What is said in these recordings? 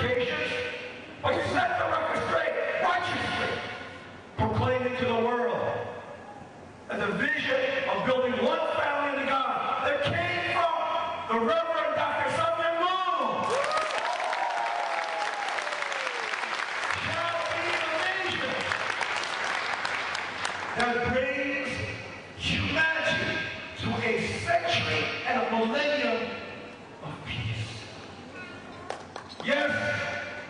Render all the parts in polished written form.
fornications, but set the record straight righteously, proclaiming to the world that the vision of building one family to God that came from the Reverend Dr. Sun-Myung Moon shall be the vision that brings humanity to a century and a millennium of peace. Yes,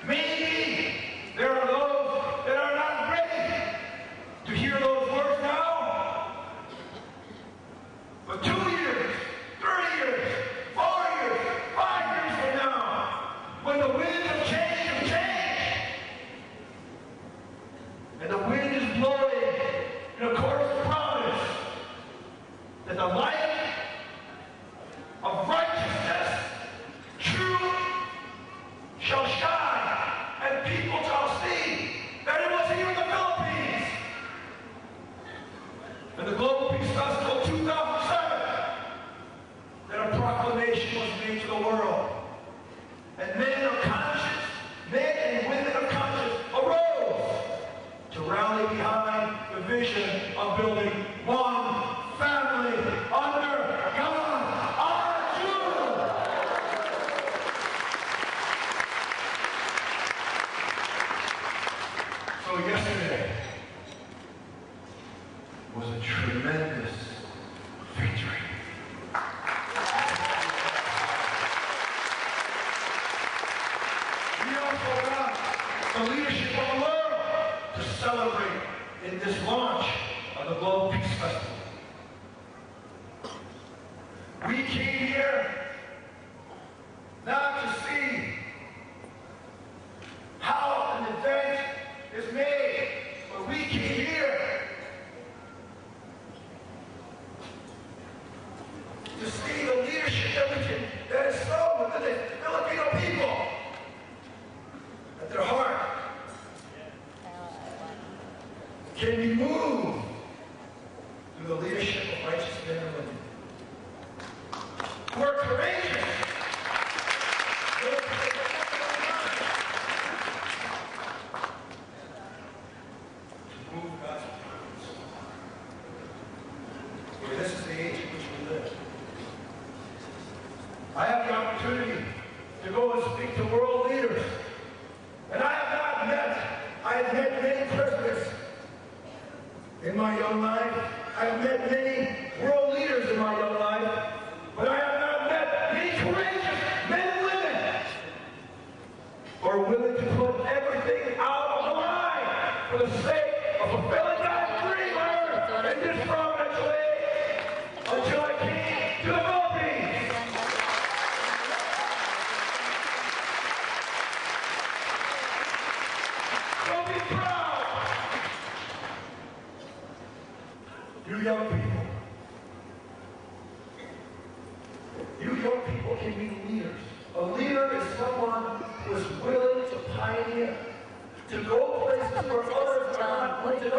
maybe there are those that are not ready to hear those words now. But 2 years, 3 years, 4 years, 5 years from now, when the wind of change has changed, and the wind is blowing in accordance with promise, that the light of righteousness, truth, shall shine, and people shall see that it was here in the Philippines. And the Global Peace Festival 2007, that a proclamation was made to the world. And men of conscience, men and women of conscience arose to rally behind the vision of building one family under God, our Judah. So yesterday was a tremendous victory. We also got the leadership of the world to celebrate in this launch of the Global Peace Festival. We came here not to see how an event is made, but we came here to see the leadership that is sown within the Filipino people, that their heart can be moved through the leadership of righteous men and women who are courageous, to move God's purpose. For this is the age in which we live. I have the opportunity to go and speak to world leaders. And I have met many presidents in my young life. I have met many world leaders in my young life. But I have not met many courageous men and women who are willing to put everything out on the line for the sake of fulfilling God's dream on earth in this providential age until I came to the Philippines. So be proud, you young people. You young people can be leaders. A leader is someone who is willing to pioneer, to go places where others are not willing to go.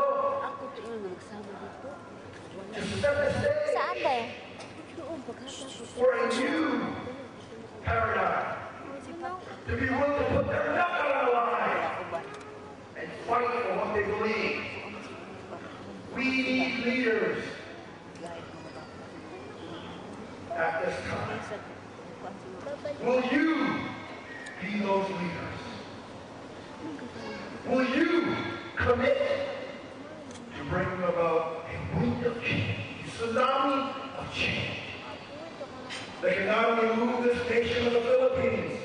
To set the stage for a new paradigm. To be willing to put their neck on the line and fight for what they believe. We need leaders at this time. Will you be those leaders? Will you commit to bringing about a wind of change, a tsunami of change that can not only move this nation of the Philippines,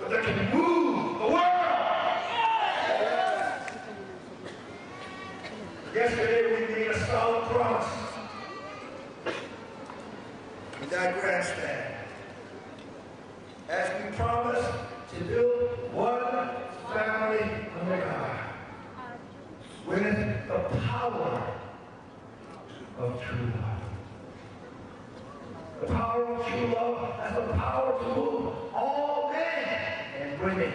but that can move the world? Yesterday we made a solid promise in that grandstand, as we promised to build one family under God with the power of true love. The power of true love has the power to move all men and women.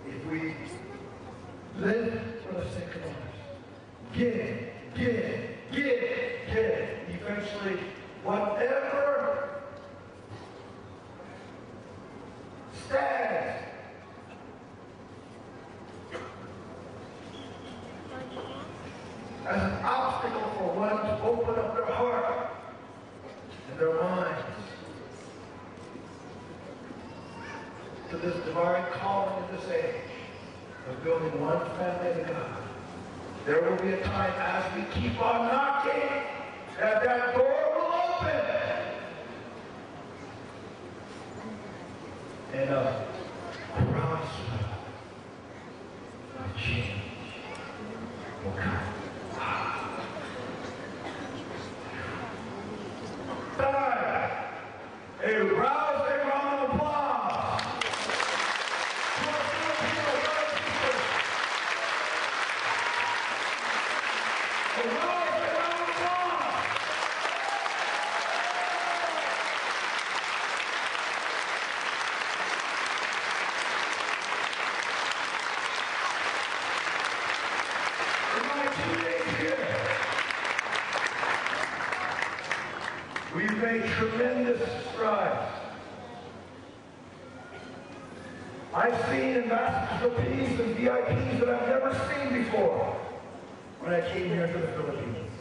If we live for the sake of others, give, eventually, whatever stands as an obstacle for one to open up their heart and their minds to this divine calling in this age of building one family to God. There will be a time as we keep on knocking that that door will open. And a groundswell of change will come. Time. A rousing round of applause. To our Filipino brothers and sisters. A rousing round of applause. In my 2 days here, we've made tremendous strides. I've seen ambassadors of peace and VIPs that I've never seen before when I came here to the Philippines.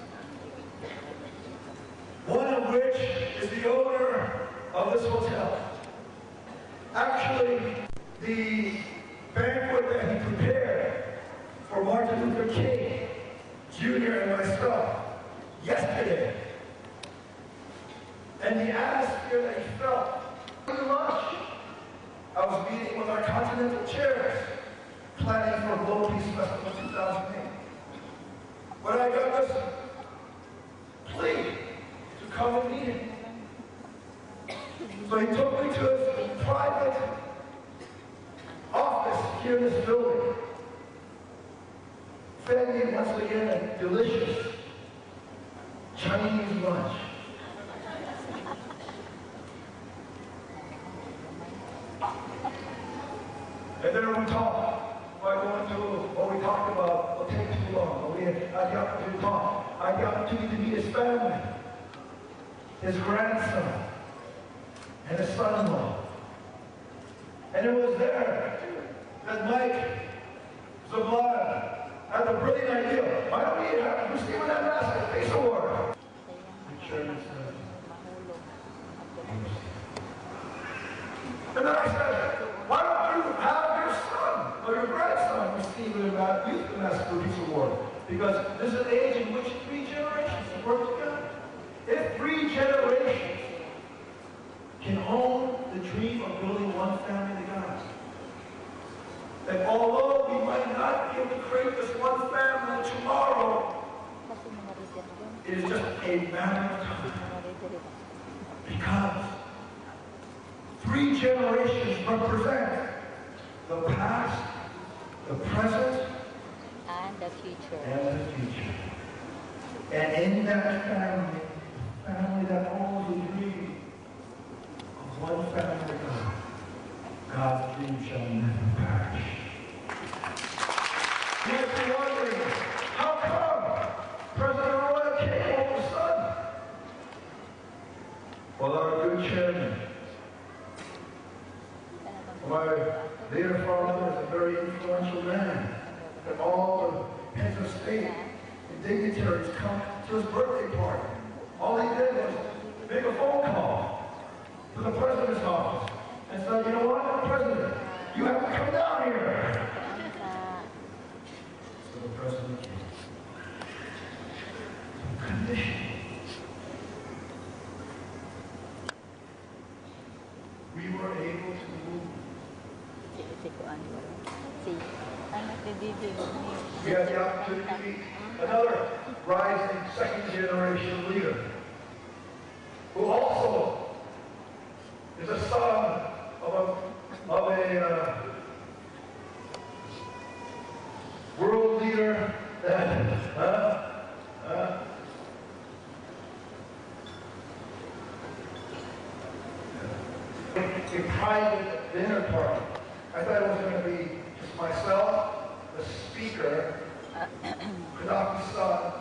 One of which is the owner of this hotel. Actually, the banquet that he prepared for Martin Luther King Jr. and myself yesterday, and the atmosphere that he felt pretty much. I was meeting with our continental chairs, planning for Global Peace Festival 2008. But I got this plea to come and meet him. So he took me to his private office here in this building. Fed me once again a delicious Chinese lunch. And then we talked by going to what we talked about will take too long. But I had the opportunity to talk. I had the opportunity to meet his family, his grandson, and his son-in-law. And it was there that Mike Zablada had the brilliant idea. Why don't we have Christine with that massive face award? The chairman said, and then I said, why don't you have your son or your grandson receive the Youth Ambassador Peace Award? Because this is an age in which 3 generations work together. If 3 generations can own the dream of building one family to God, that although we might not be able to create this one family tomorrow, it is just a matter of time. Because 3 generations represent the past, the present, and the future. And in that family, that owns the dream of one family to God, God's dream shall never perish. You might be wondering, how come President Arroyo came all of a sudden? Well, our good chairman, my dear father, is a very influential man. And all the heads of state and dignitaries come to his birthday party. All he did was make a phone call to the president's office and said, you know what, President, you have to come down here. So the president came. Condition. We were able to move. We had the opportunity to meet another rising second-generation leader who also is a son of a world leader that a private dinner party. I thought it was going to be just myself, the speaker, Gaddafi's son,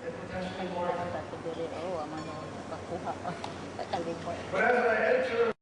and potentially more. But as I enter